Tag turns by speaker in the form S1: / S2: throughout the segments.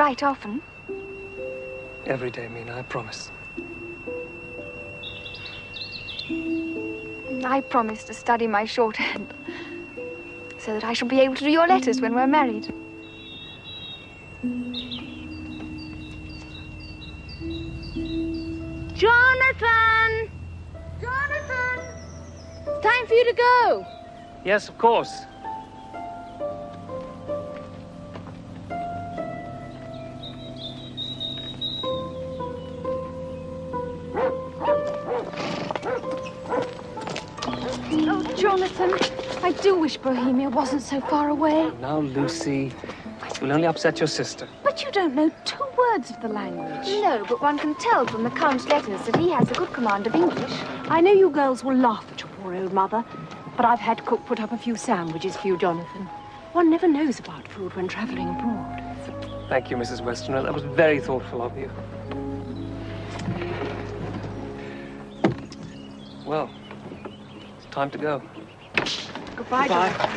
S1: write often?
S2: Every day, Mina, I promise.
S1: I promise to study my shorthand so that I shall be able to do your letters when we're married. Jonathan! Jonathan! Time for you to go.
S2: Yes, of course.
S1: Oh, Jonathan, I do wish Bohemia wasn't so far away.
S2: Now, Lucy, you'll only upset your sister.
S1: But you don't know 2 words of the language. No, but one can tell from the Count's letters that he has a good command of English.
S3: I know you girls will laugh at your poor old mother, but I've had cook put up a few sandwiches for you, Jonathan. One never knows about food when traveling abroad.
S2: Thank you, Mrs. Westerner. That was very thoughtful of you. Well, it's time to go.
S3: Goodbye, Jonathan.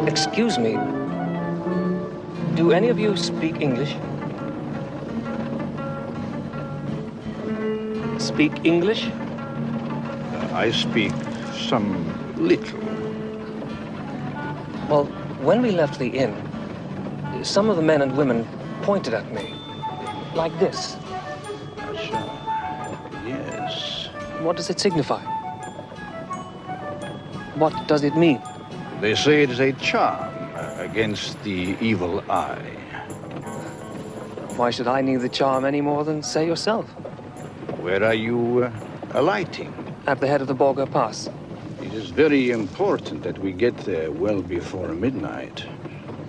S2: Excuse me. Do any of you speak English? Speak English?
S4: I speak some little.
S2: Well, when we left the inn, some of the men and women pointed at me. Like this.
S4: Yes.
S2: What does it signify? What does it mean?
S4: They say it is a charm against the evil eye.
S2: Why should I need the charm any more than, say, yourself?
S4: Where are you alighting?
S2: At the head of the Borgo Pass.
S4: It is very important that we get there well before midnight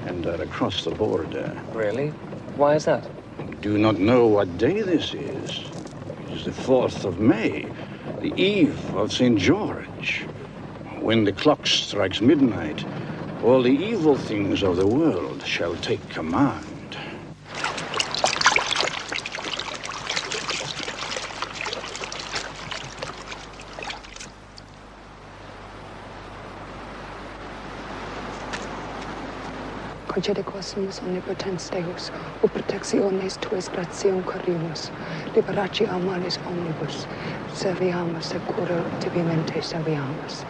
S4: and are across the border.
S2: Really? Why is that?
S4: I do not know what day this is. It is the 4th of May, the eve of St. George. When the clock strikes midnight, all the evil things of the world shall take command.
S5: Concede cosmos omnipotens Deus, o protectiones tuis gratiae corimus, liberaci amalis omnibus, serviamus securo tibimente serviamus.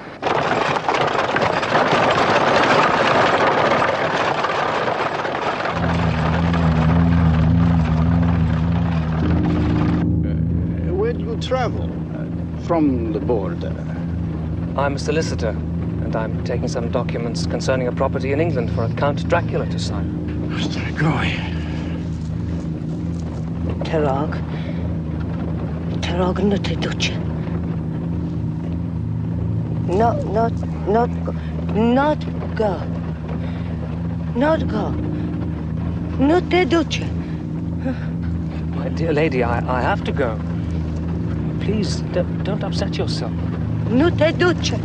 S4: Where do you travel from the border?
S2: I'm a solicitor, and I'm taking some documents concerning a property in England for a Comte Dracula to sign.
S4: Going.
S3: Terog no te duce. Not go. Not te duce.
S2: My dear lady, I have to go. Please, don't upset yourself.
S5: Nu te duce.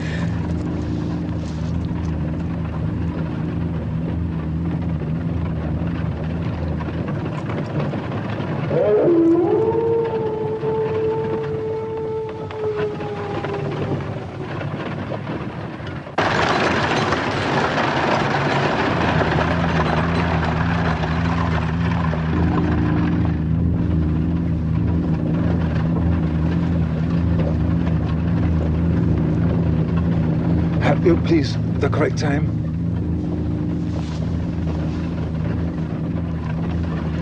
S6: Please, the correct time.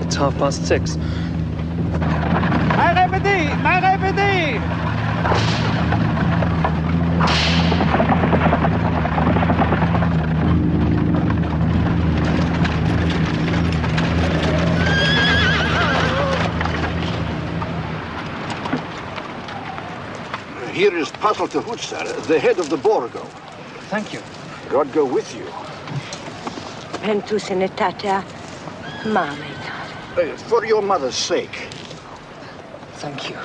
S2: It's 6:30.
S6: I répétez!
S4: Here is Pastor Hutsar, the head of the Borgo.
S2: Thank you.
S4: God go with you.
S5: Ventus in etatea, mame.
S4: For your mother's sake.
S2: Thank you.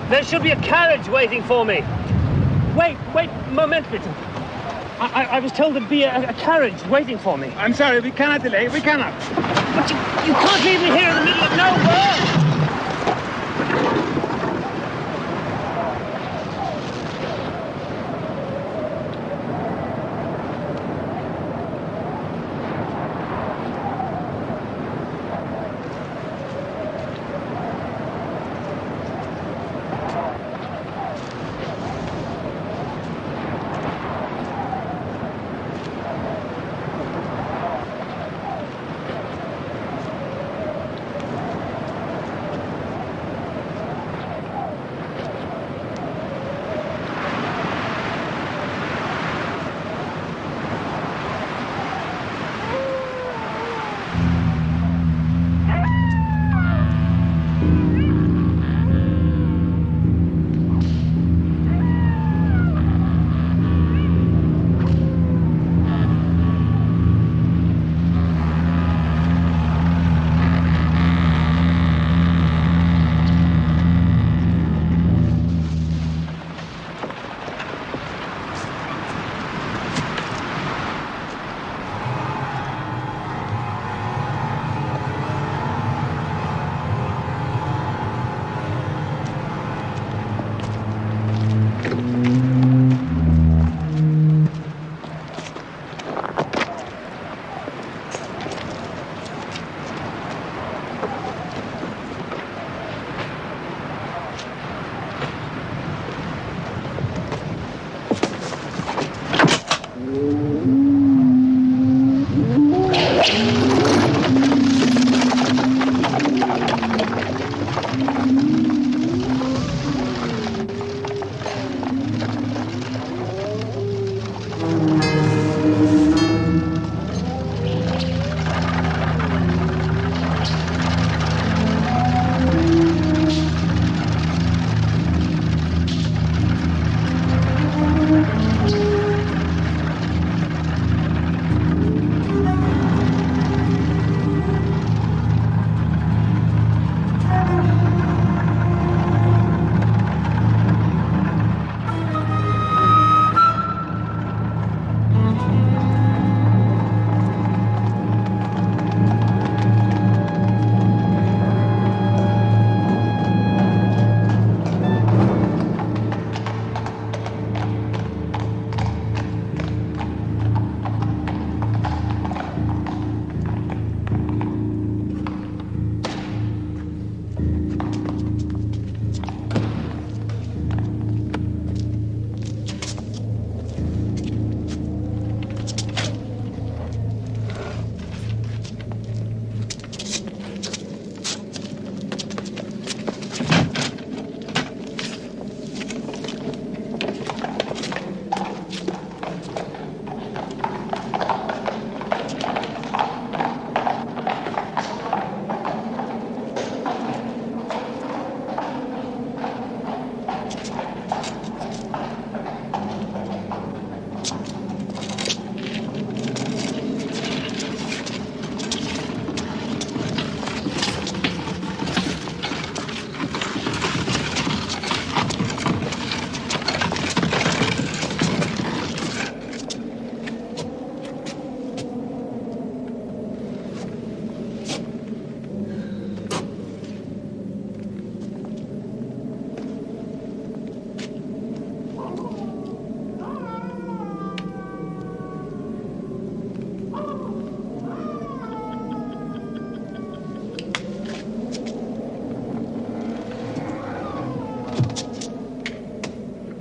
S2: There should be a carriage waiting for me. Wait, moment, bitte. I was told there'd be a carriage waiting for me.
S6: I'm sorry, we cannot delay. We cannot.
S2: But you can't leave me here in the middle of nowhere!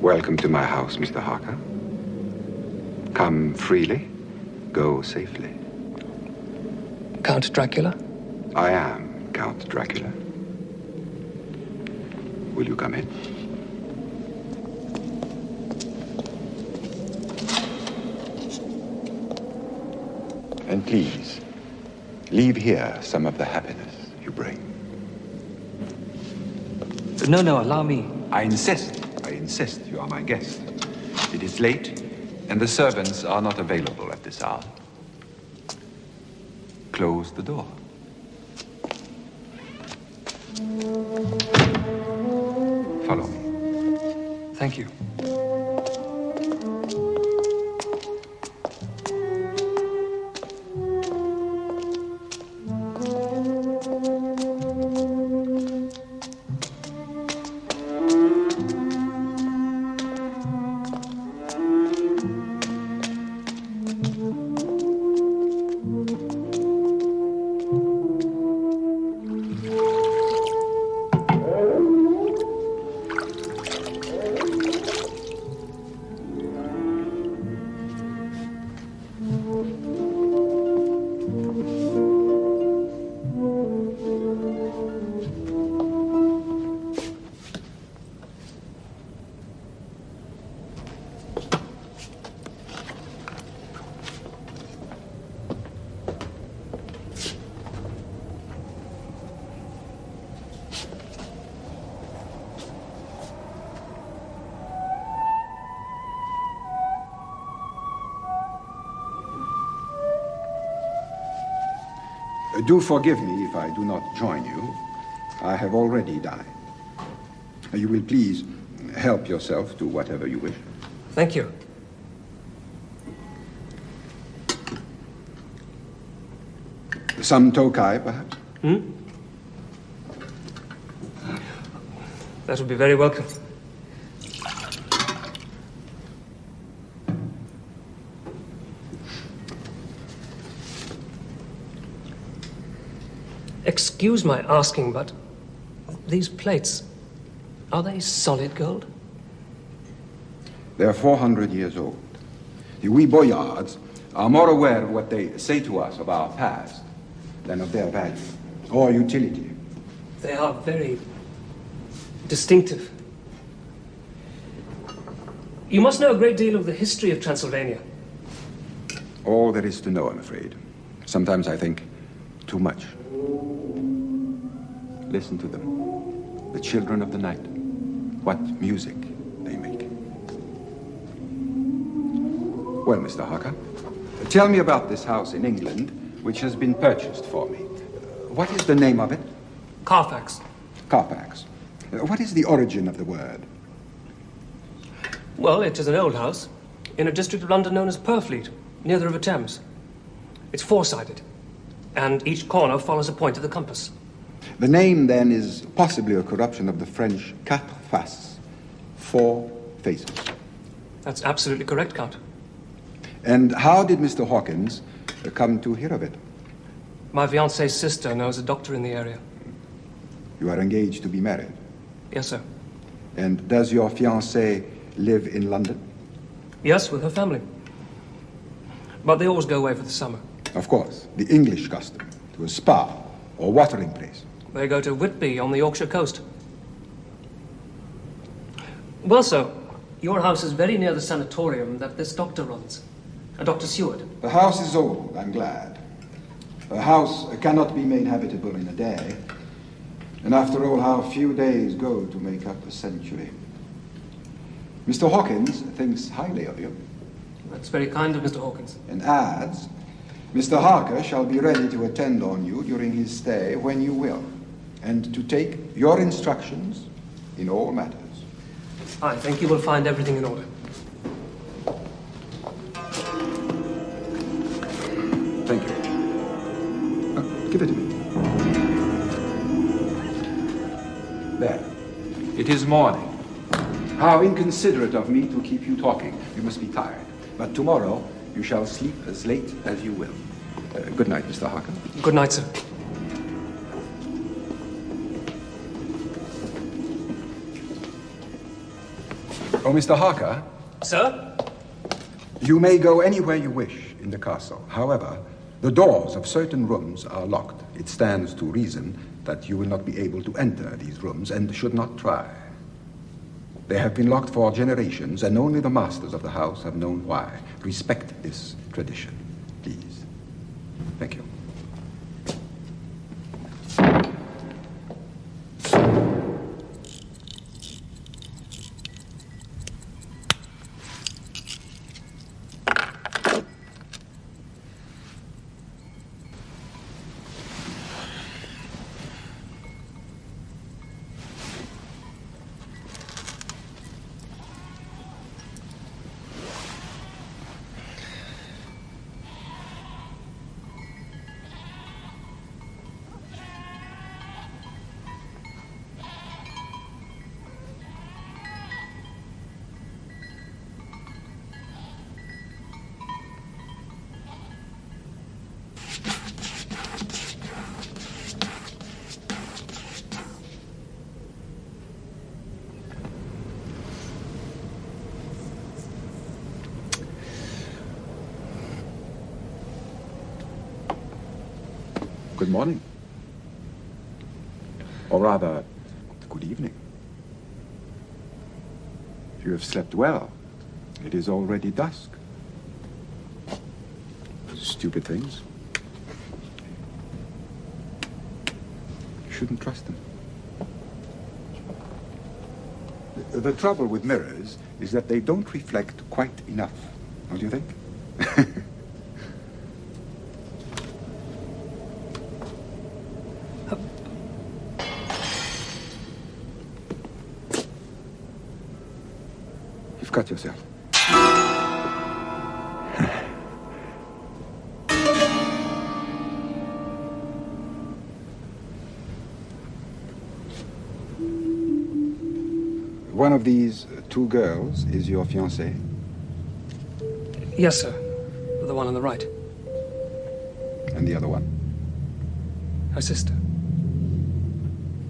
S7: Welcome to my house, Mr. Harker. Come freely, go safely.
S8: Count Dracula?
S7: I am Count Dracula. Will you come in? And please, leave here some of the happiness you bring.
S8: No, allow me.
S7: I insist. You are my guest. It is late, and the servants are not available at this hour. Close the door. Follow me.
S8: Thank you.
S7: Do forgive me if I do not join you. I have already dined. You will please help yourself to whatever you wish.
S8: Thank you.
S7: Some Tokai, perhaps?
S8: That would be very welcome. Excuse my asking, but these plates, are they solid gold?
S7: They are 400 years old. We boyards are more aware of what they say to us of our past than of their value or utility.
S8: They are very distinctive. You must know a great deal of the history of Transylvania.
S7: All there is to know, I'm afraid. Sometimes I think too much. Listen to them. The children of the night. What music they make. Well, Mr. Harker, tell me about this house in England which has been purchased for me. What is the name of it?
S8: Carfax.
S7: Carfax. What is the origin of the word?
S8: Well, it is an old house in a district of London known as Purfleet, near the River Thames. It's four-sided, and each corner follows a point of the compass.
S7: The name, then, is possibly a corruption of the French quatre faces, 4 faces.
S8: That's absolutely correct, Count.
S7: And how did Mr. Hawkins come to hear of it?
S8: My fiancée's sister knows a doctor in the area.
S7: You are engaged to be married?
S8: Yes, sir.
S7: And does your fiancée live in London?
S8: Yes, with her family. But they always go away for the summer.
S7: Of course, the English custom, to a spa or watering place.
S8: They go to Whitby on the Yorkshire coast. Well, sir, your house is very near the sanatorium that this doctor runs, Dr. Seward.
S7: The house is old, I'm glad. A house cannot be made habitable in a day. And after all, how few days go to make up a century. Mr. Hawkins thinks highly of you.
S8: That's very kind of Mr. Hawkins.
S7: And adds, Mr. Harker shall be ready to attend on you during his stay when you will, and to take your instructions in all matters.
S8: I think you will find everything in order.
S7: Thank you. Give it to me. There. It is morning. How inconsiderate of me to keep you talking. You must be tired. But tomorrow you shall sleep as late as you will. Good night, Mr. Harker.
S8: Good night, sir.
S7: Oh, Mr. Harker?
S8: Sir?
S7: You may go anywhere you wish in the castle. However, the doors of certain rooms are locked. It stands to reason that you will not be able to enter these rooms and should not try. They have been locked for generations, and only the masters of the house have known why. Respect this tradition, please. Thank you. Good morning. Or rather, good evening. You have slept well. It is already dusk. Stupid things. You shouldn't trust them. The trouble with mirrors is that they don't reflect quite enough, don't you think? You've cut yourself. One of these two girls is your fiancée?
S8: Yes, sir. The one on the right.
S7: And the other one?
S8: Her sister.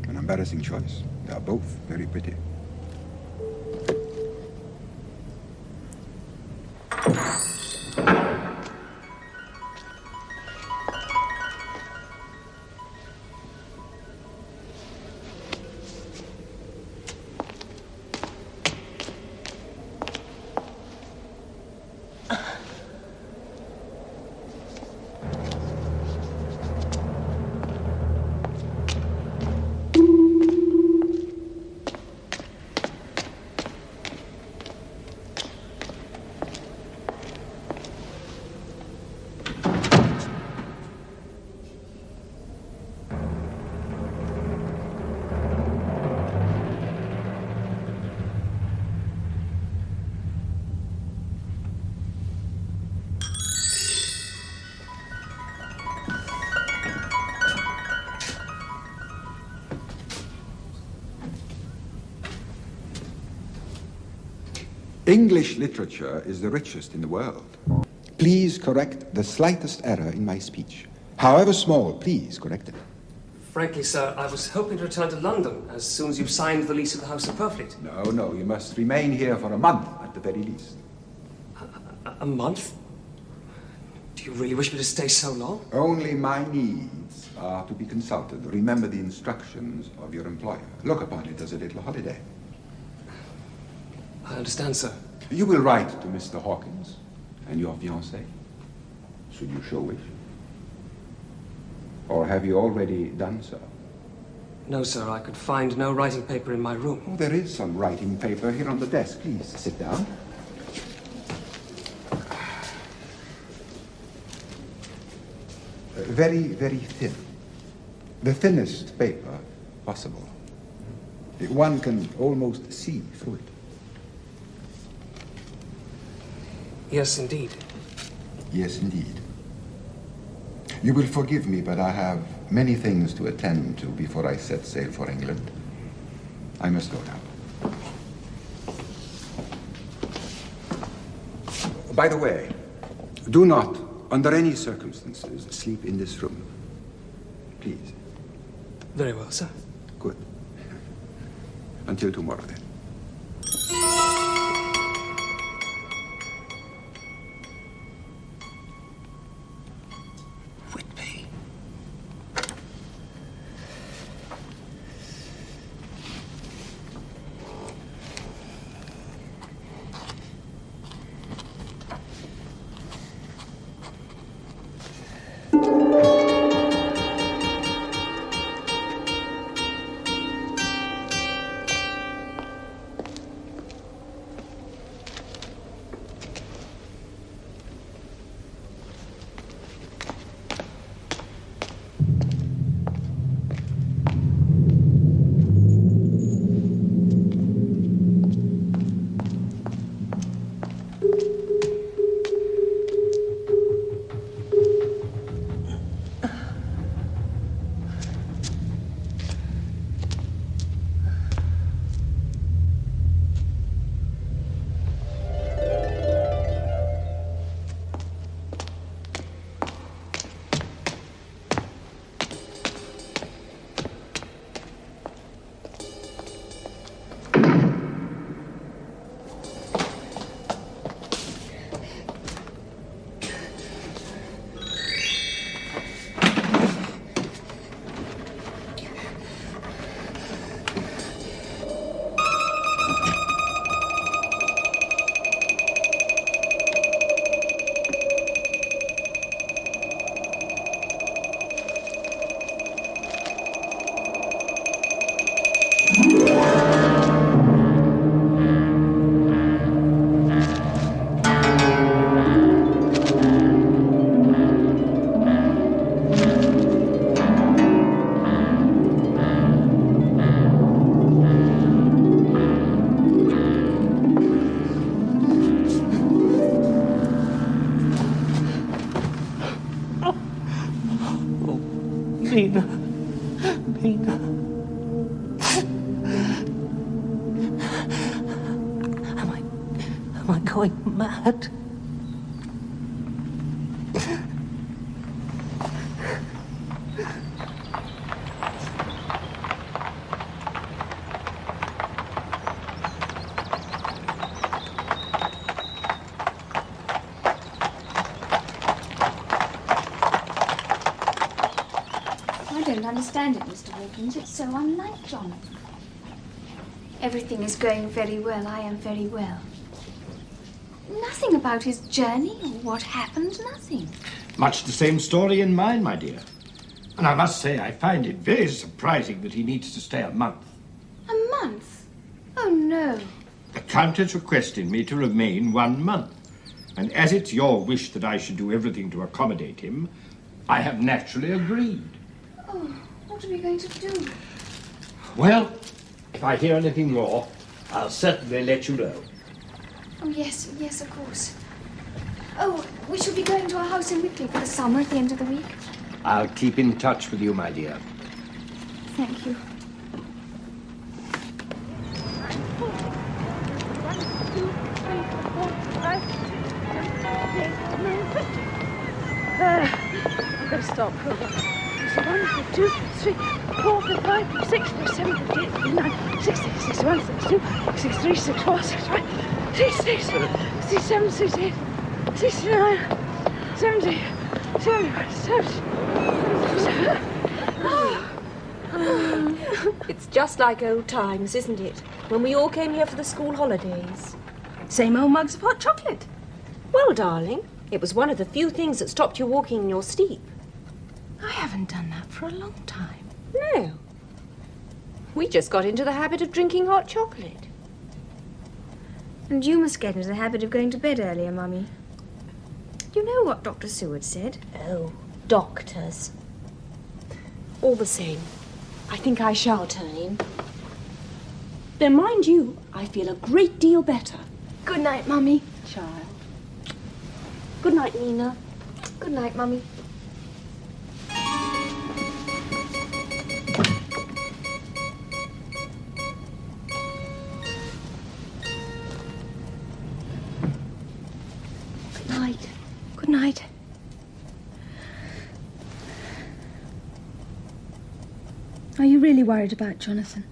S7: An embarrassing choice. They are both very pretty. English literature is the richest in the world. Please correct the slightest error in my speech. However small, please correct it.
S8: Frankly, sir, I was hoping to return to London as soon as you've signed the lease of the House of Purfleet.
S7: No, you must remain here for a month at the very least.
S8: A month? Do you really wish me to stay so long?
S7: Only my needs are to be consulted. Remember the instructions of your employer. Look upon it as a little holiday.
S8: I understand, sir.
S7: You will write to Mr. Hawkins and your fiancée, should you so wish. Or have you already done so?
S8: No, sir, I could find no writing paper in my room.
S7: Oh, there is some writing paper here on the desk. Please, sit down. Very, very thin. The thinnest paper possible. One can almost see through it.
S8: Yes, indeed.
S7: Yes, indeed. You will forgive me, but I have many things to attend to before I set sail for England. I must go now. By the way, do not, under any circumstances, sleep in this room. Please.
S8: Very well, sir.
S7: Good. Until tomorrow, then.
S2: Mina. Mina. Am I going mad?
S1: I don't understand it, Mr. Hawkins. It's so unlike Jonathan. Everything is going very well. I am very well. Nothing about his journey or what happened, nothing.
S9: Much the same story in mine, my dear. And I must say, I find it very surprising that he needs to stay a month.
S1: A month? Oh, no.
S9: The Count has requested me to remain 1 month. And as it's your wish that I should do everything to accommodate him, I have naturally agreed.
S1: Oh, what are we going to do?
S9: Well, if I hear anything more, I'll certainly let you know.
S1: Oh, yes, of course. Oh, we shall be going to a house in Wickley for the summer at the end of the week.
S9: I'll keep in touch with you, my dear.
S1: Thank you.
S3: I've got to stop. 1, 2, 3, 4, 5, 6, 7, 8, 9, 60, 61, 62, 63, 64, 65, 66, 67, 68, 69, 70, 71, 70.
S10: It's just like old times, isn't it? When we all came here for the school holidays.
S3: Same old mugs of hot chocolate.
S10: Well, darling, it was one of the few things that stopped you walking in your sleep.
S3: I haven't done that for a long time.
S10: No. We just got into the habit of drinking hot chocolate.
S1: And you must get into the habit of going to bed earlier, Mummy. You know what Dr. Seward said?
S10: Oh, doctors. All the same, I think I shall turn in. Though, mind you, I feel a great deal better.
S1: Good night, Mummy.
S10: Child. Good night, Mina.
S1: Good night, Mummy.
S3: Good night. Good night. Are you really worried about Jonathan?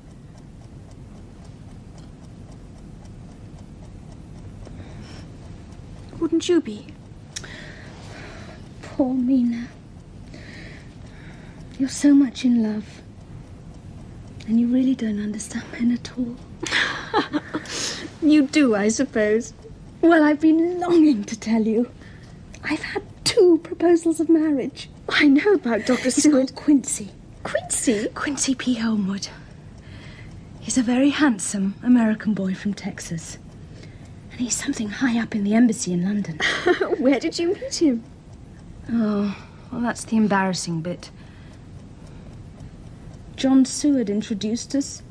S3: Wouldn't you be? Poor Mina. You're so much in love. And you really don't understand men at all. You do, I suppose. Well, I've been longing to tell you. I've had 2 proposals of marriage.
S1: I know about Dr. Seward.
S3: Quincy.
S1: Quincy?
S3: Quincy P. Holmwood. He's a very handsome American boy from Texas. And he's something high up in the embassy in London.
S1: Where did you meet him?
S3: Oh, well, that's the embarrassing bit. John Seward introduced us.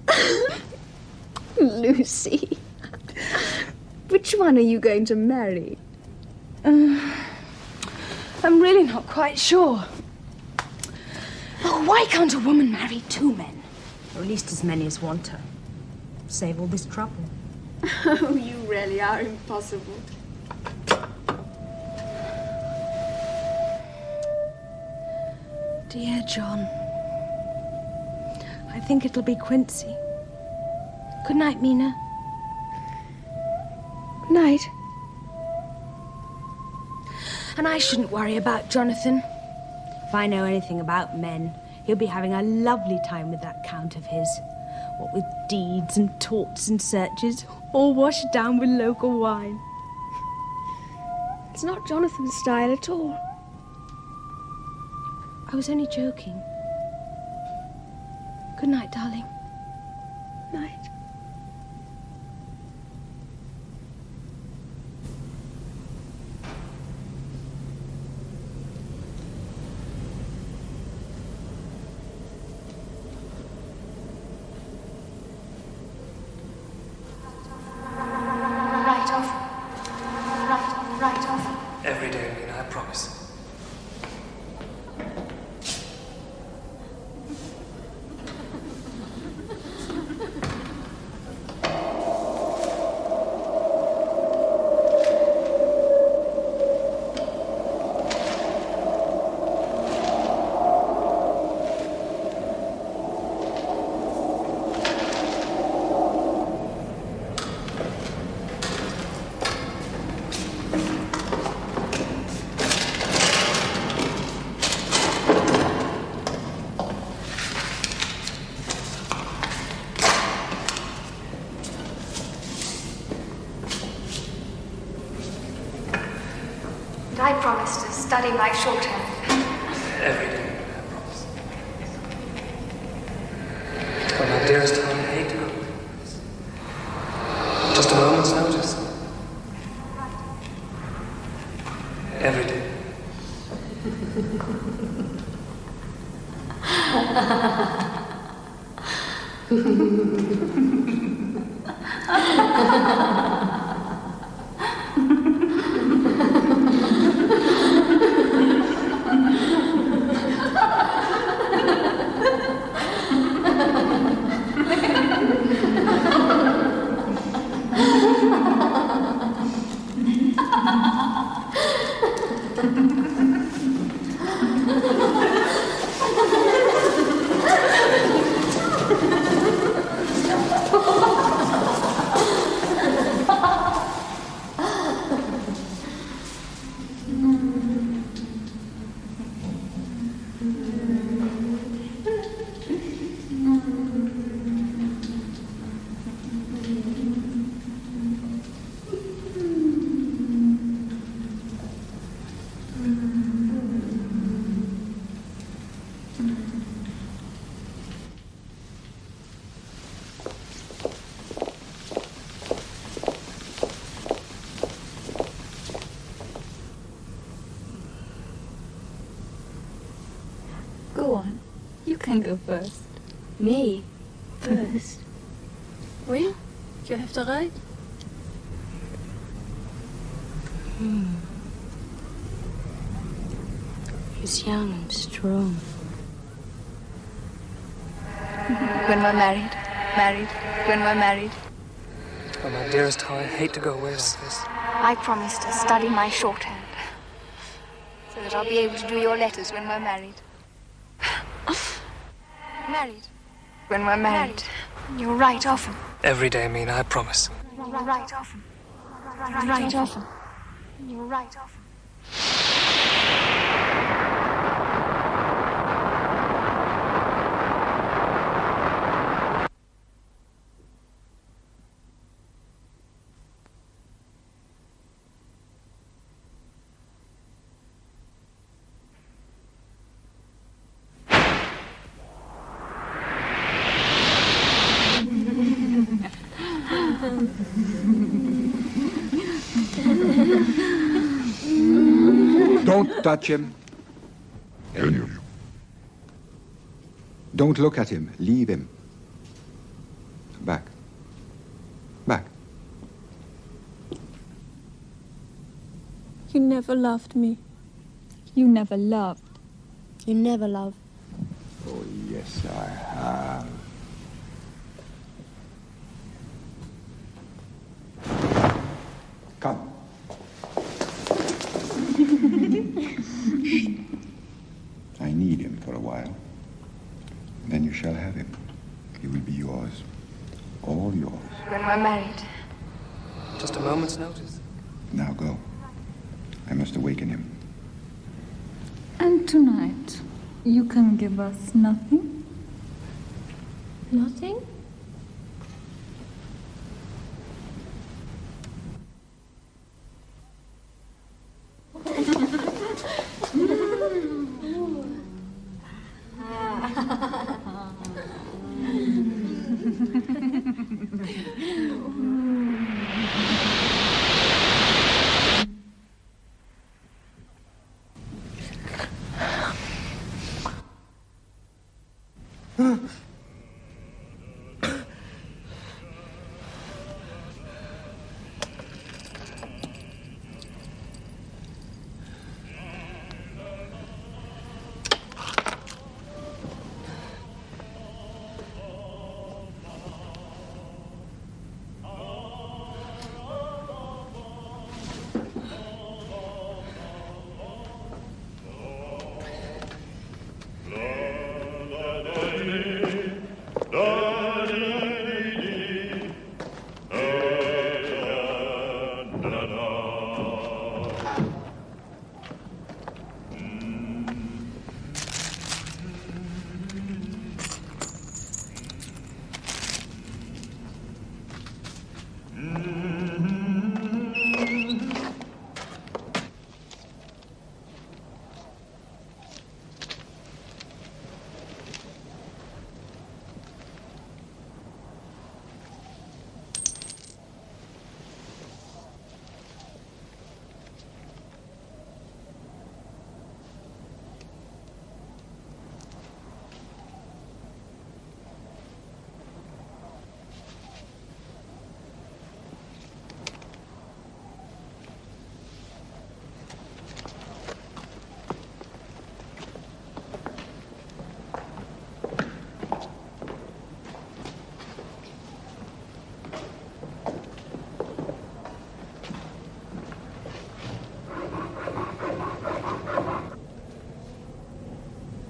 S1: Lucy. Which one are you going to marry?
S3: I'm really not quite sure. Oh, why can't a woman marry 2 men? Or at least as many as want her. Save all this trouble.
S1: Oh, you really are impossible.
S3: Dear John, I think it'll be Quincy. Good night, Mina.
S1: Good night.
S3: And I shouldn't worry about Jonathan. If I know anything about men, he'll be having a lovely time with that Count of his. What with deeds and torts and searches, all washed down with local wine.
S1: It's not Jonathan's style at all.
S3: I was only joking. Good night, darling.
S1: Night.
S8: Every day, Mina, I promise.
S1: study my shorthand.
S8: Every day, I promise. Oh, my dearest, how I hate to go. Just a moment's notice. Every day.
S11: can go first.
S10: Me? First?
S11: Oui? You have the right?
S10: He's young and strong.
S1: When we're married, when we're married.
S8: Oh, my dearest, how I hate to go away like this.
S1: I promise to study my shorthand, so that I'll be able to do your letters when we're married. Married. When we're married. You'll write often.
S8: Every day, Mina, I promise.
S1: You'll write often. Write often. You'll write often.
S7: Don't touch him. Don't look at him. Leave him. Back. Back.
S11: You never loved me.
S12: You never loved.
S10: You never loved.
S7: Oh, yes, I have. Come. I need him for a while. Then you shall have him. He will be yours. All yours.
S1: When we're married.
S8: Just a moment's notice.
S7: Now go. I must awaken him.
S12: And tonight, you can give us nothing?
S10: Nothing?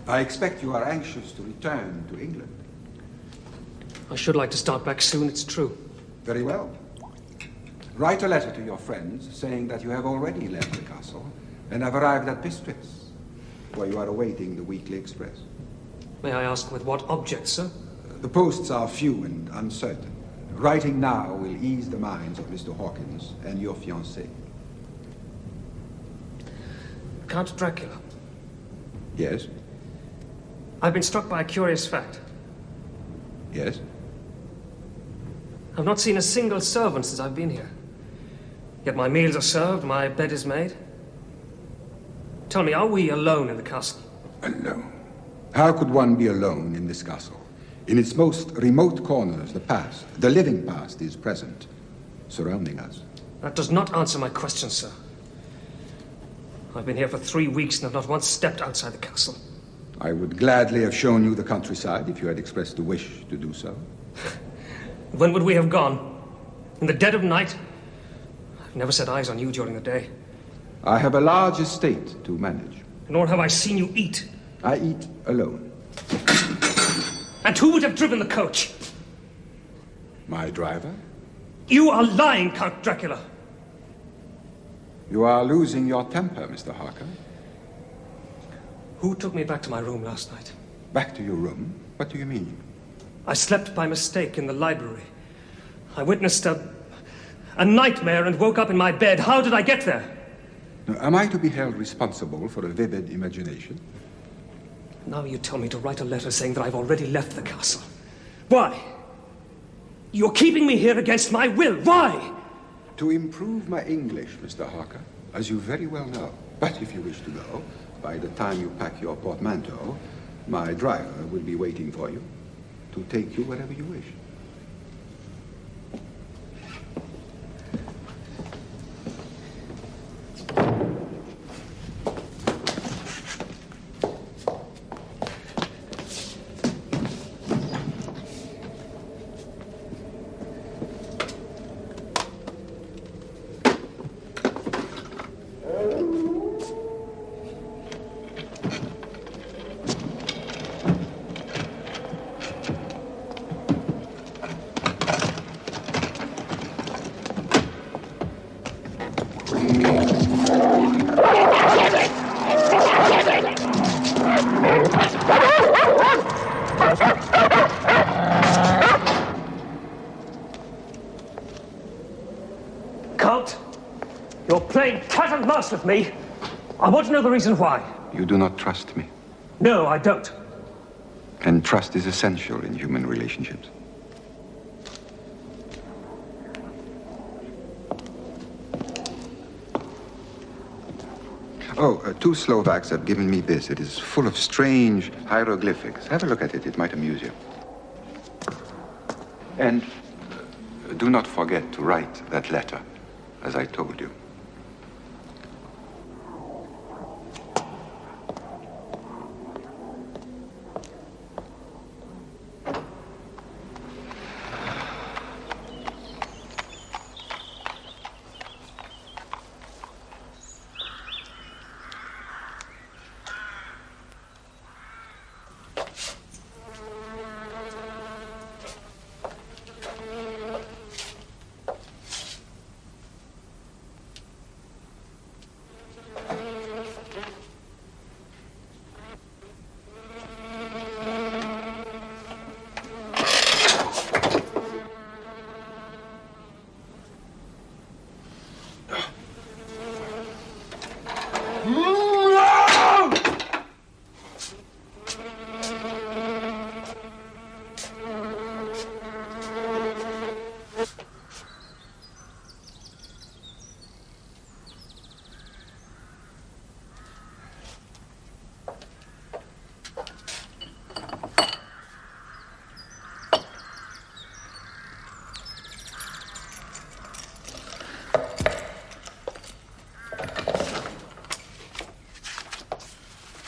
S7: I expect you are anxious to return to England.
S8: I should like to start back soon, it's true.
S7: Very well. Write a letter to your friends saying that you have already left the castle and have arrived at Bistritz, where you are awaiting the weekly express.
S8: May I ask with what object, sir?
S7: The posts are few and uncertain. Writing now will ease the minds of Mr. Hawkins and your fiancée.
S8: Count Dracula.
S7: Yes?
S8: I've been struck by a curious fact.
S7: Yes?
S8: I've not seen a single servant since I've been here. Yet my meals are served, my bed is made. Tell me, are we alone in the castle?
S7: Alone? How could one be alone in this castle? In its most remote corners, the past, the living past, is present, surrounding us.
S8: That does not answer my question, sir. I've been here for 3 weeks and have not once stepped outside the castle.
S7: I would gladly have shown you the countryside if you had expressed a wish to do so.
S8: When would we have gone? In the dead of night? I've never set eyes on you during the day.
S7: I have a large estate to manage.
S8: Nor have I seen you eat.
S7: I eat alone.
S8: And who would have driven the coach?
S7: My driver?
S8: You are lying, Count Dracula.
S7: You are losing your temper, Mr. Harker.
S8: Who took me back to my room last night?
S7: Back to your room? What do you mean?
S8: I slept by mistake in the library. I witnessed a nightmare and woke up in my bed. How did I get there?
S7: Now, am I to be held responsible for a vivid imagination?
S8: Now you tell me to write a letter saying that I've already left the castle. Why? You're keeping me here against my will. Why?
S7: To improve my English, Mr. Harker, as you very well know. But if you wish to go, by the time you pack your portmanteau, my driver will be waiting for you to take you wherever you wish.
S8: Count, you're playing cat and mouse with me. I want to know the reason why.
S7: You do not trust me.
S8: No, I don't.
S7: And trust is essential in human relationships. Oh, 2 Slovaks have given me this. It is full of strange hieroglyphics. Have a look at it. It might amuse you. And do not forget to write that letter, as I told you.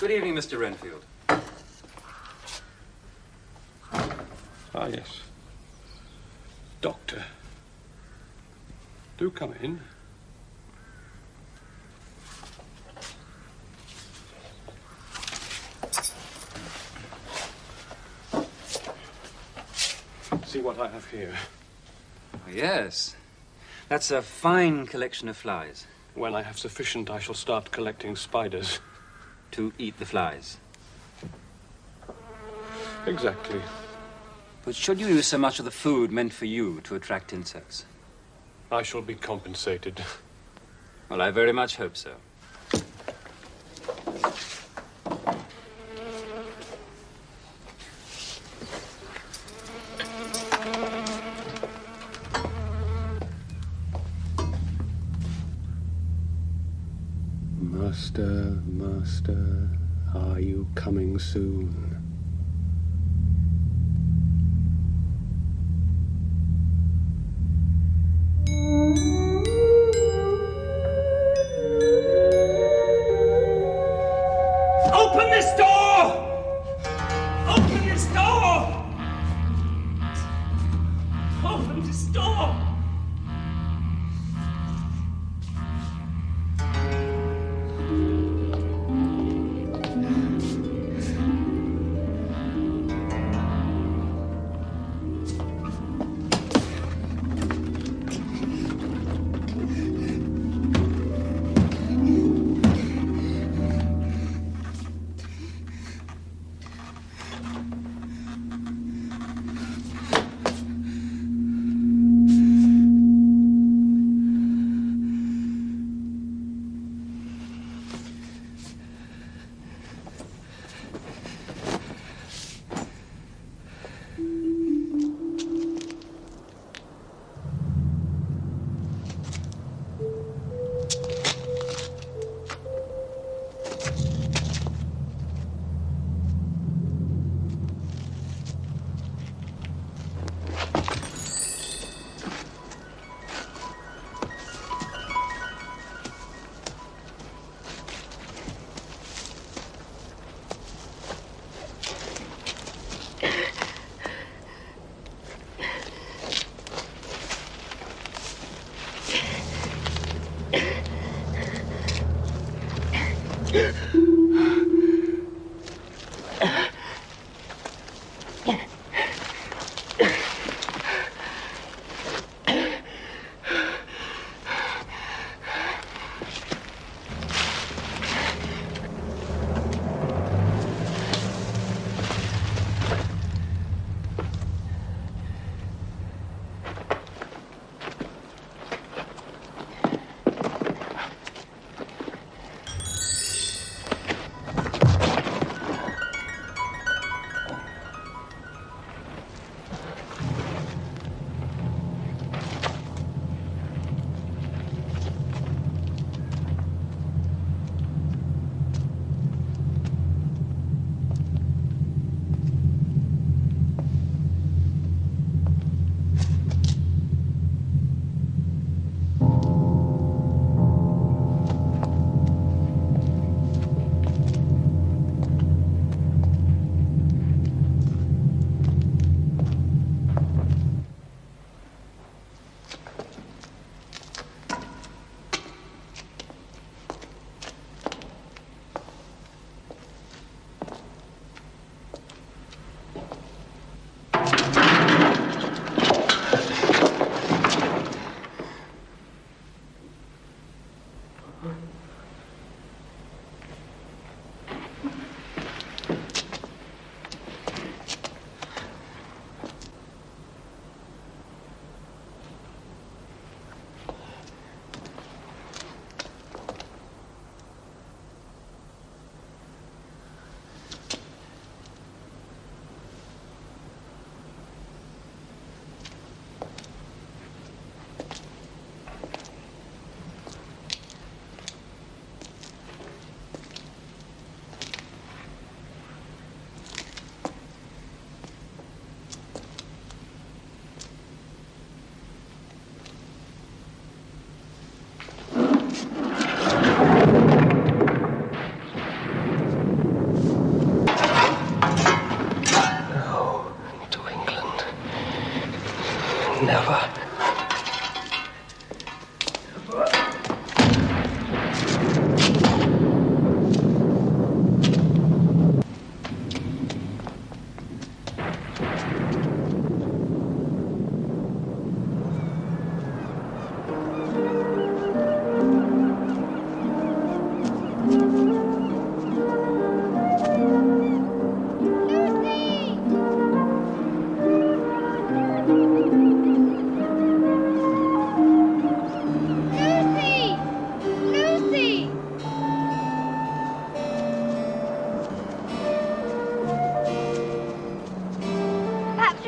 S13: Good evening, Mr. Renfield.
S14: Ah, yes. Doctor. Do come in. See what I have here.
S13: Yes. That's a fine collection of flies.
S14: When I have sufficient, I shall start collecting spiders.
S13: To eat the flies?
S14: Exactly.
S13: But should you use so much of the food meant for you to attract insects?
S14: I shall be compensated.
S13: Well, I very much hope so.
S14: Master, master, are you coming soon?
S2: Open this door! Open this door! Open this door!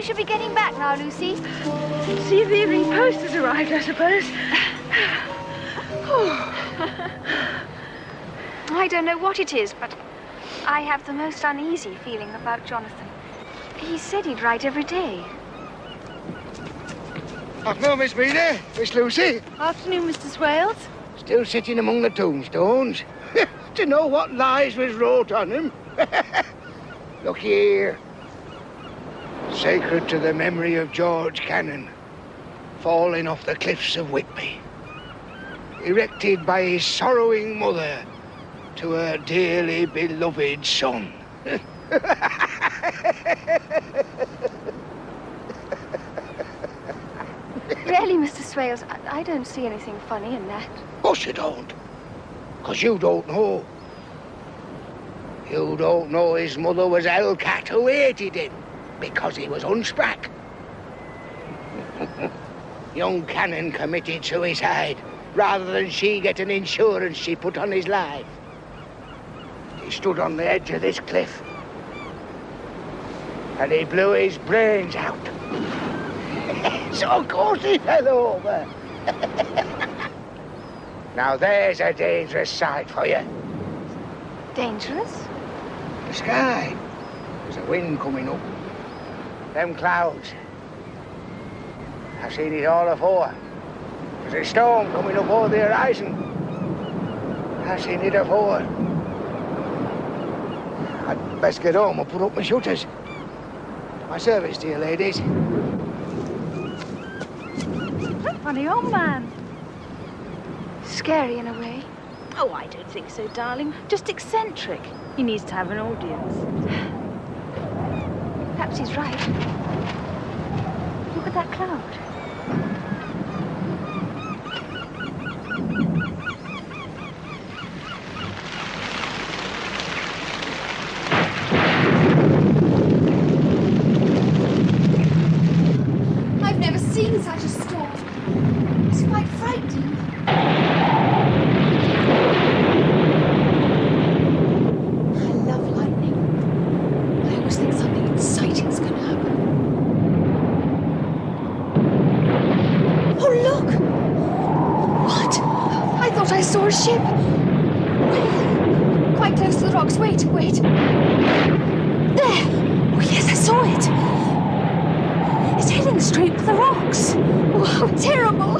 S1: we should be getting back now, Lucy.
S3: See if the evening post has arrived, I suppose.
S1: I don't know what it is, but I have the most uneasy feeling about Jonathan. He said he'd write every day.
S15: Afternoon, Miss Mina, Miss Lucy.
S3: Afternoon, Mr. Swales.
S15: Still sitting among the tombstones. To know what lies was wrote on them. Look here. Sacred to the memory of George Cannon, falling off the cliffs of Whitby. Erected by his sorrowing mother to her dearly beloved son.
S1: Really, Mr. Swales, I don't see anything funny in that.
S15: Of course you don't. Because you don't know. You don't know his mother was Hellcat who hated him because he was hunchback. Young Cannon committed suicide rather than she get an insurance she put on his life. He stood on the edge of this cliff and he blew his brains out. So of course he fell over. Now there's a dangerous sight for you.
S1: Dangerous?
S15: The sky. There's a wind coming up. Them clouds. I've seen it all afore. There's a storm coming up over the horizon. I've seen it afore. I'd best get home and put up my shutters. My service to you, ladies.
S3: Funny old man.
S1: Scary in a way.
S3: Oh, I don't think so, darling. Just eccentric. He needs to have an audience.
S1: Perhaps he's right. Look at that cloud. I've never seen such a storm. It's quite frightening. I saw a ship. Quite close to the rocks. Wait. There. Oh, yes, I saw it. It's heading straight for the rocks. Oh, how terrible.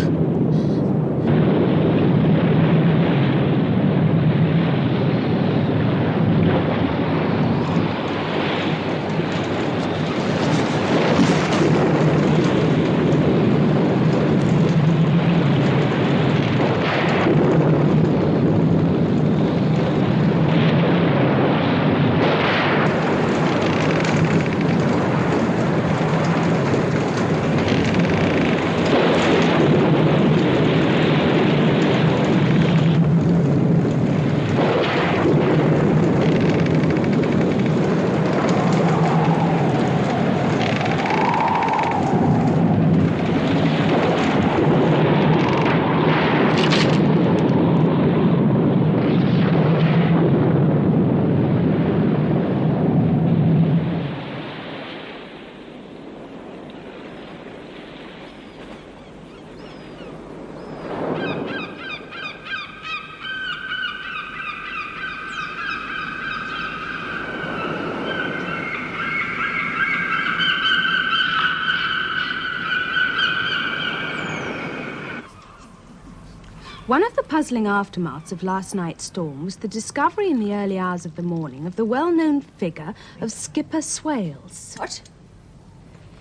S3: One of the puzzling aftermaths of last night's storm was the discovery in the early hours of the morning of the well-known figure of Skipper Swales.
S10: What?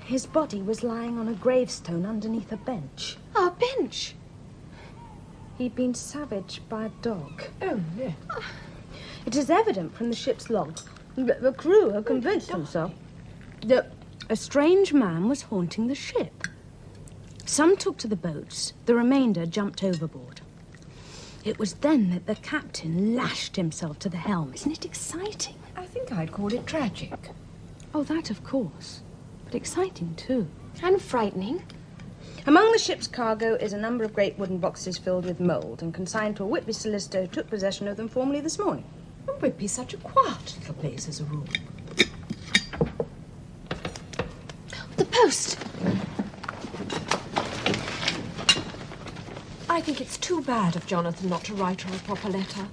S3: His body was lying on a gravestone underneath a bench.
S10: A bench?
S3: He'd been savaged by a dog.
S10: Oh, no.
S3: It is evident from the ship's log that the crew have convinced themselves that a strange man was haunting the ship. Some took to the boats, the remainder jumped overboard. It was then that the captain lashed himself to the helm.
S10: Isn't it exciting? I think I'd call it tragic.
S3: Oh, that of course. But exciting, too.
S10: And frightening.
S3: Among the ship's cargo is a number of great wooden boxes filled with mould and consigned to a Whitby solicitor who took possession of them formally this morning.
S10: And Whitby's such a quiet little place as a rule. The post. I think it's too bad of Jonathan not to write her a proper letter.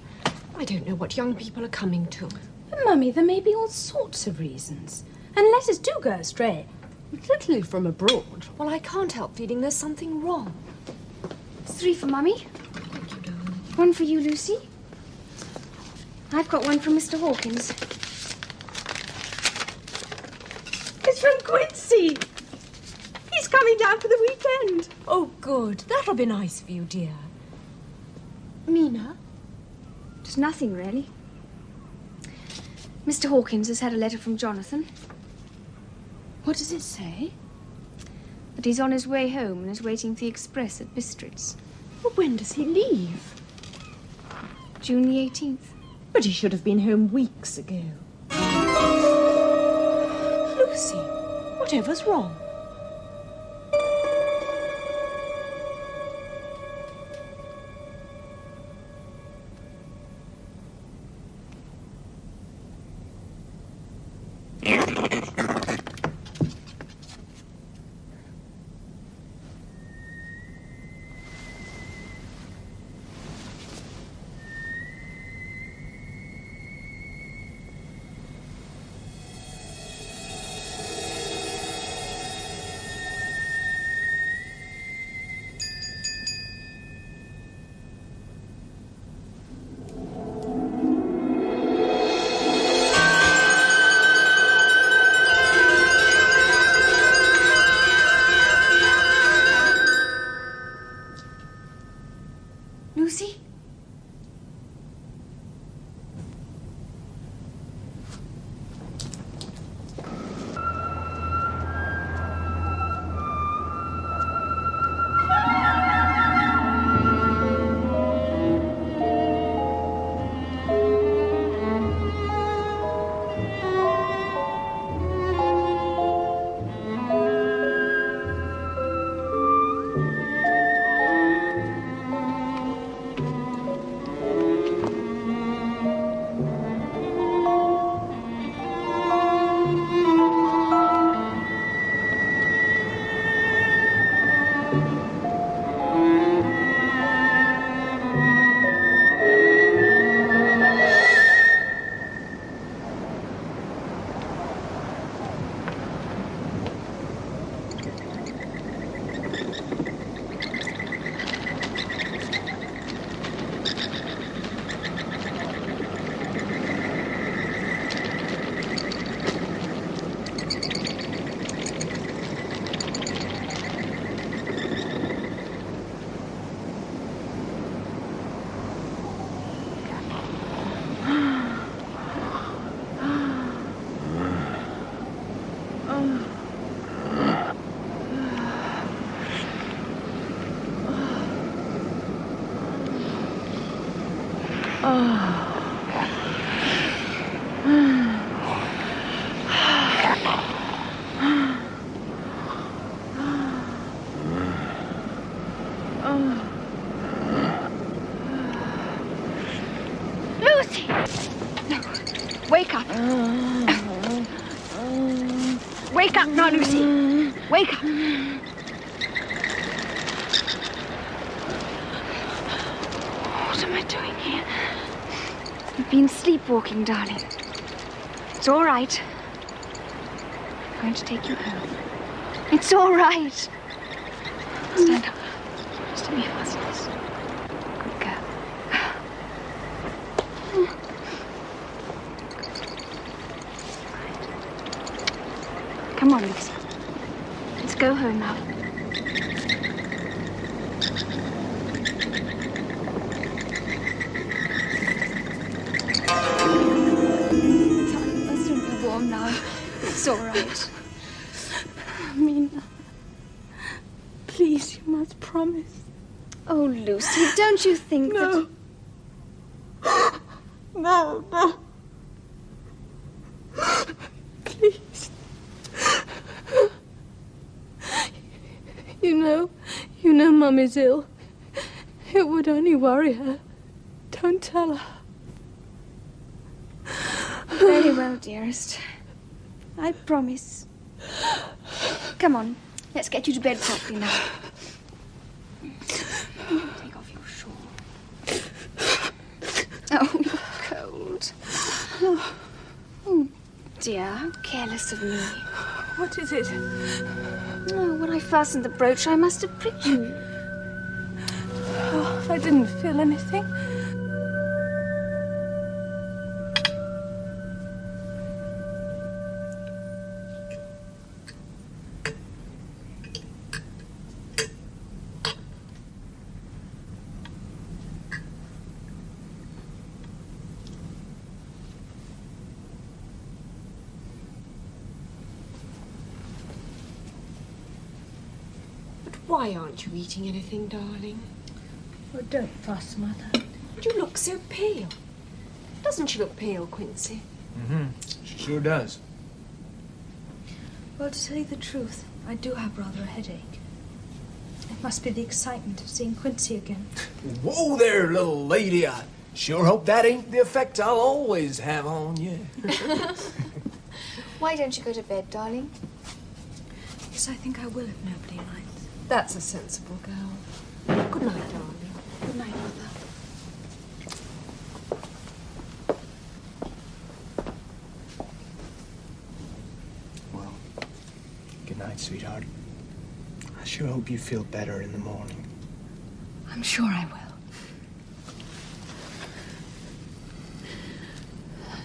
S10: I don't know what young people are coming to.
S3: But, Mummy, there may be all sorts of reasons. And letters do go astray.
S10: Particularly from abroad. Well, I can't help feeling there's something wrong.
S1: 3 for Mummy.
S10: Thank you, darling.
S1: 1 for you, Lucy. I've got 1 from Mr. Hawkins.
S3: It's from Quincy. He's coming down for the weekend.
S10: Oh, good. That'll be nice for you, dear. Mina?
S1: Just nothing, really. Mr. Hawkins has had a letter from Jonathan.
S3: What does it say?
S1: That he's on his way home and is waiting for the express at Bistritz.
S10: Well, when does he leave?
S1: June the 18th.
S10: But he should have been home weeks ago. Lucy, whatever's wrong?
S1: Lucy? Lucy! No. Wake up. Wake up now, Lucy. Wake up. What am I doing here? You've been sleepwalking, darling. It's all right. I'm going to take you home. It's all right. Stand up. Just be fast. Good girl. Come on, Lucy. Let's go home now. I'll soon be warm now. It's all right.
S11: Mina, please, you must promise.
S1: Oh, Lucy, don't you think that...
S11: No. Please. You know Mum is ill. It would only worry her. Don't tell her.
S1: Very well, dearest. I promise. Come on, let's get you to bed properly now. Take off your shawl. Oh, you're cold. Oh, dear, how careless of me.
S3: What is it?
S1: Oh, when I fastened the brooch, I must have pricked you.
S3: Oh, I didn't feel anything.
S10: Why aren't you eating anything, darling?
S3: Oh, don't fuss, Mother.
S10: You look so pale. Doesn't she look pale, Quincy?
S16: She sure does.
S3: Well, to tell you the truth, I do have rather a headache. It must be the excitement of seeing Quincy again.
S16: Whoa there, little lady. I sure hope that ain't the effect I'll always have on you.
S1: Why don't you go to bed, darling?
S3: Yes, I think I will if nobody minds.
S10: That's a sensible girl. Good night, darling.
S1: Good night, Mother.
S16: Well, good night, sweetheart. I sure hope you feel better in the morning.
S3: I'm sure I will.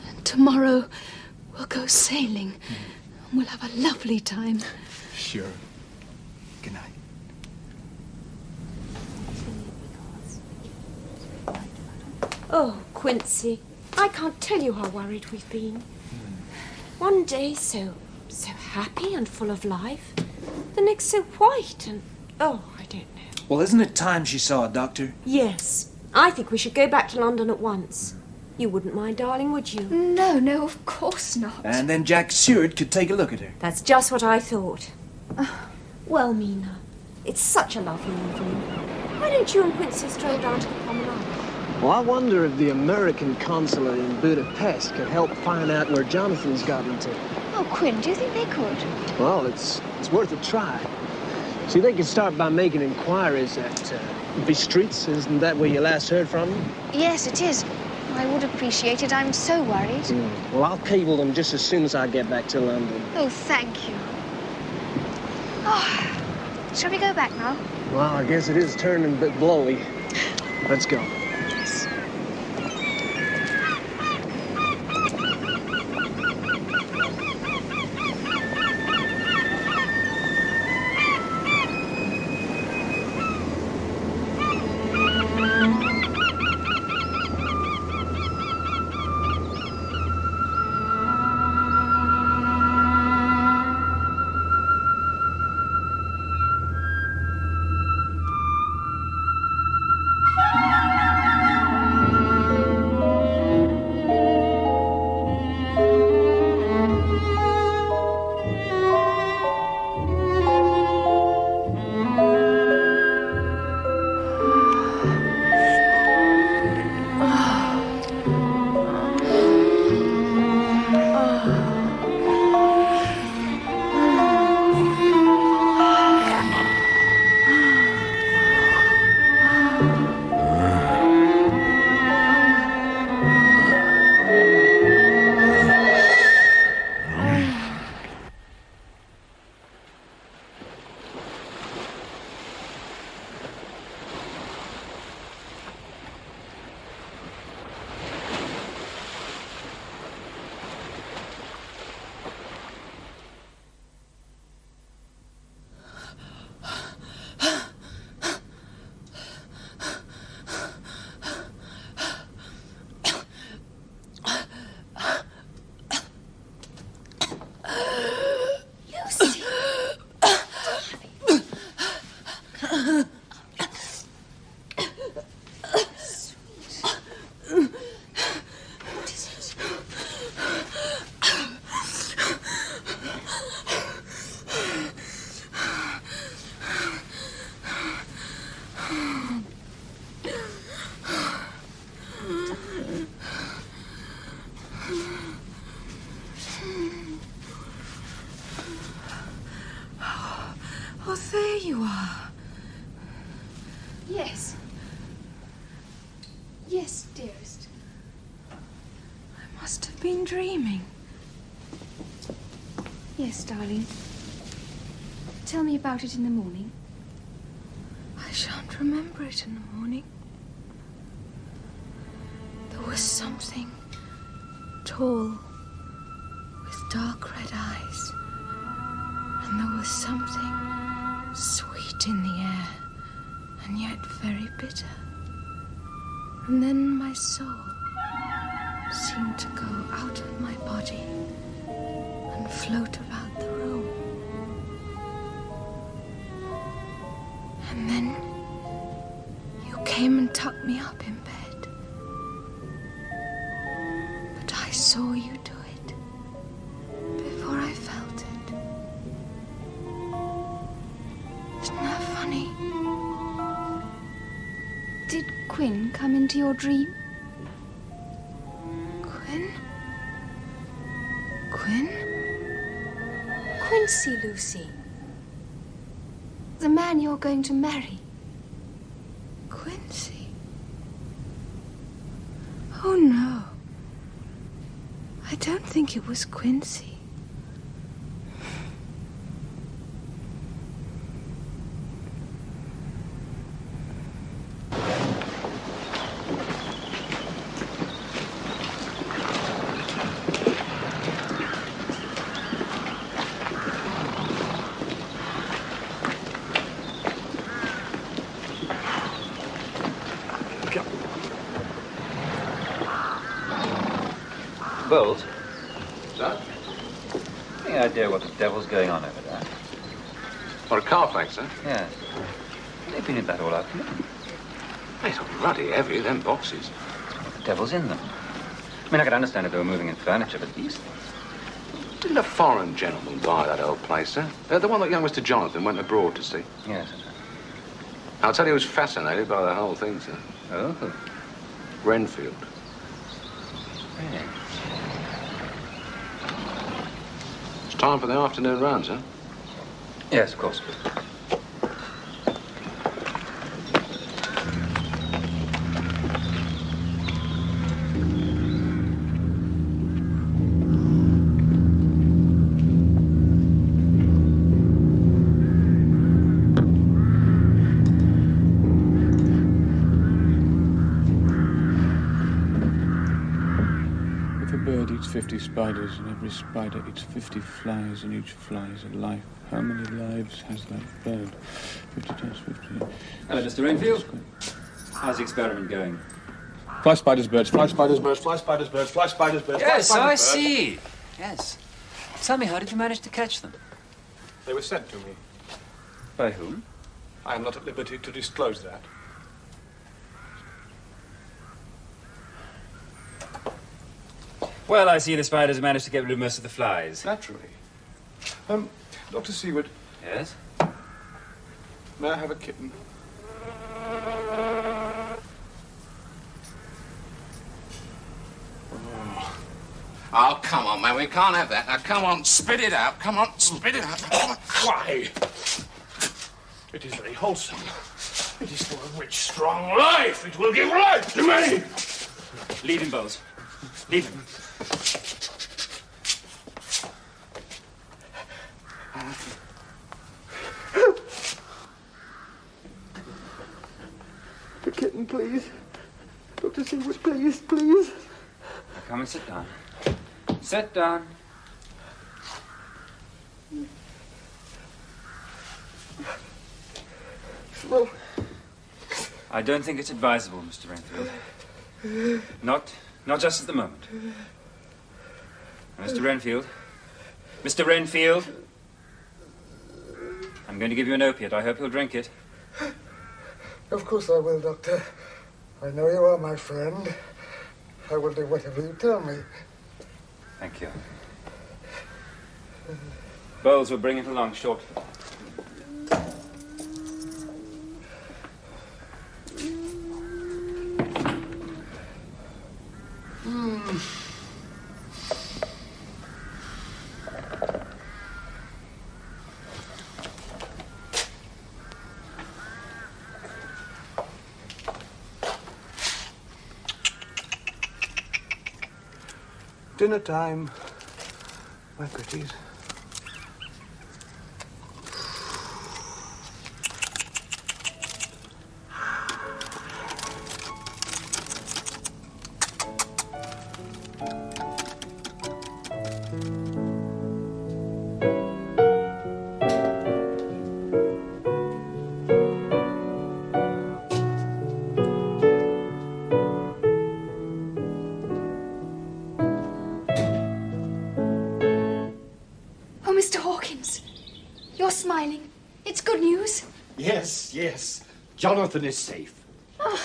S3: And tomorrow we'll go sailing. And we'll have a lovely time.
S16: Sure. Good night.
S10: Oh, Quincy, I can't tell you how worried we've been. One day so happy and full of life. The next so white and, oh, I don't know.
S16: Well, isn't it time she saw a doctor?
S10: Yes, I think we should go back to London at once. You wouldn't mind, darling, would you?
S1: No, of course not.
S16: And then Jack Seward could take a look at her.
S10: That's just what I thought. Well, Mina, it's such a lovely evening. Why don't you and Quincy stroll down to the promenade?
S17: Well, I wonder if the American consulate in Budapest could help find out where Jonathan's got into.
S1: Oh, Quinn, do you think they could?
S17: Well, it's worth a try. See, they can start by making inquiries at Bistritz. Isn't that where you last heard from him?
S1: Yes, it is. I would appreciate it. I'm so worried.
S17: Well, I'll cable them just as soon as I get back to London.
S1: Oh, thank you. Oh, shall we go back now?
S17: Well, I guess it is turning a bit blowy. Let's go.
S1: Yes.
S3: Oh, there you are.
S1: Yes. Yes, dearest.
S3: I must have been dreaming.
S1: Yes, darling. Tell me about it in the morning.
S3: I shan't remember it in the morning. There was something tall with dark red eyes, and there was something sweet in the air and yet very bitter. And then my soul seemed to go out of my body and float about the room. And then you came and tucked me up in bed. But I saw you do it before I felt it. Isn't that funny?
S1: Did Quinn come into your dream?
S3: Quinn? Quinn?
S1: Quincy, Lucy. The man you're going to marry.
S3: Quincy? Oh, no. I don't think it was Quincy.
S13: Bowles? Sir? Any idea what the devil's going on over there?
S18: For a car fake, sir?
S13: Yes. They've been in that all afternoon.
S18: It's bloody heavy, them boxes.
S13: What the devil's in them? I mean, I could understand if they were moving in furniture, but these things...
S18: Didn't a foreign gentleman buy that old place, sir? The one that young Mr. Jonathan went abroad to see?
S13: Yes, sir.
S18: I'll tell you, he was fascinated by the whole thing, sir.
S13: Oh?
S18: Renfield.
S13: Really?
S18: It's time for the afternoon rounds, huh?
S13: Yes, of course.
S14: If a bird eats 50 spiders, and every spider eats 50 flies, and each fly is a life, how many lives has that bird? 50 times 50.
S13: Hello, Mr. Renfield. How's the experiment going?
S14: Fly spiders, birds, fly spiders, birds, fly spiders, birds, fly spiders, birds,
S13: Yes,
S14: fly spiders,
S13: I
S14: birds.
S13: see. Yes. Tell me, how did you manage to catch them?
S14: They were sent to me.
S13: By whom?
S14: I am not at liberty to disclose that.
S13: Well, I see the spiders have managed to get rid of most of the flies.
S14: Naturally. Dr. Seward.
S13: Yes?
S14: May I have a kitten?
S18: Oh, come on, man, we can't have that. Now, come on, spit it out. Come on, spit it out.
S14: Why? It is very wholesome. It is for a rich, strong life. It will give life to me.
S13: Leave him, Bowles. Leave him.
S14: The kitten, please. Dr. Seward, please, please.
S13: Now come and sit down. Sit down.
S14: Well,
S13: I don't think it's advisable, Mr. Renfield. Not just at the moment. Now, Mr. Renfield. Mr. Renfield. I'm going to give you an opiate. I hope you'll drink it.
S19: Of course I will, Doctor. I know you are my friend. I will do whatever you tell me.
S13: Thank you. Bowles will bring it along shortly.
S17: dinner time, my pretties.
S1: Smiling. It's good news.
S9: Yes, yes. Jonathan is safe.
S1: Oh,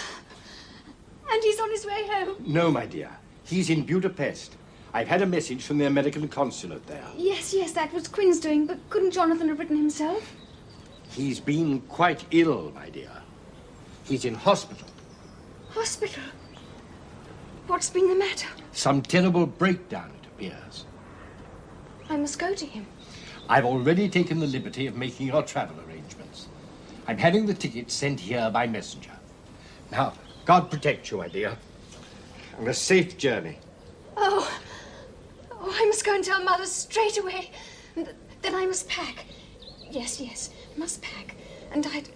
S1: and he's on his way home.
S9: No, my dear. He's in Budapest. I've had a message from the American consulate there.
S1: Yes, that was Quinn's doing, but couldn't Jonathan have written himself?
S9: He's been quite ill, my dear. He's in hospital.
S1: Hospital? What's been the matter?
S9: Some terrible breakdown, it appears.
S1: I must go to him.
S9: I've already taken the liberty of making your travel arrangements. I'm having the tickets sent here by messenger. Now, God protect you, my dear. And a safe journey.
S1: Oh, I must go and tell Mother straight away. Then I must pack. Yes, must pack. And I'd...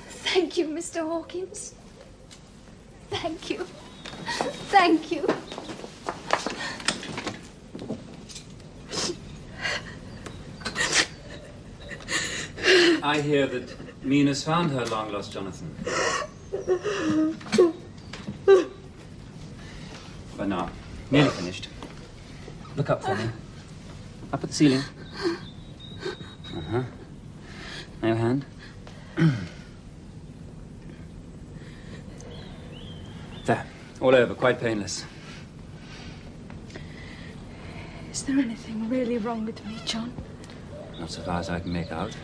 S1: Thank you, Mr. Hawkins. Thank you. Thank you.
S13: I hear that Mina's found her long-lost Jonathan. But now, nearly finished. Look up for me. Up at the ceiling. Now your hand. There. All over. Quite painless.
S3: Is there anything really wrong with me, John?
S13: Not so far as I can make out.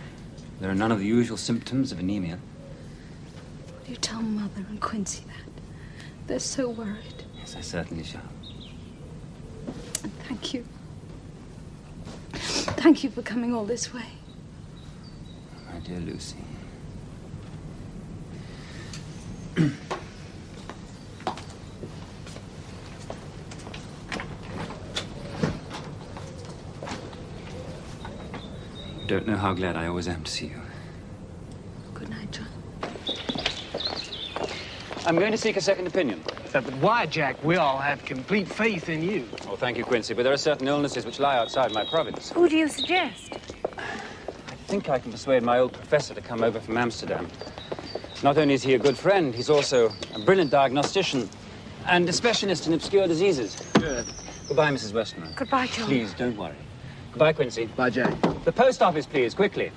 S13: There are none of the usual symptoms of anemia.
S3: Will you tell Mother and Quincy that? They're so worried.
S13: Yes, I certainly shall.
S3: And thank you. Thank you for coming all this way.
S13: My dear Lucy. Don't know how glad I always am to see you.
S3: Good night, John.
S13: I'm going to seek a second opinion.
S17: But why, Jack? We all have complete faith in you.
S13: Oh, thank you, Quincy, but there are certain illnesses which lie outside my province.
S10: Who do you suggest?
S13: I think I can persuade my old professor to come over from Amsterdam. Not only is he a good friend, he's also a brilliant diagnostician and a specialist in obscure diseases.
S17: Good.
S13: Goodbye, Mrs. Westman.
S10: Goodbye, John.
S13: Please, don't worry. Goodbye, Quincy.
S17: Bye, Jack.
S13: The post office, please, quickly.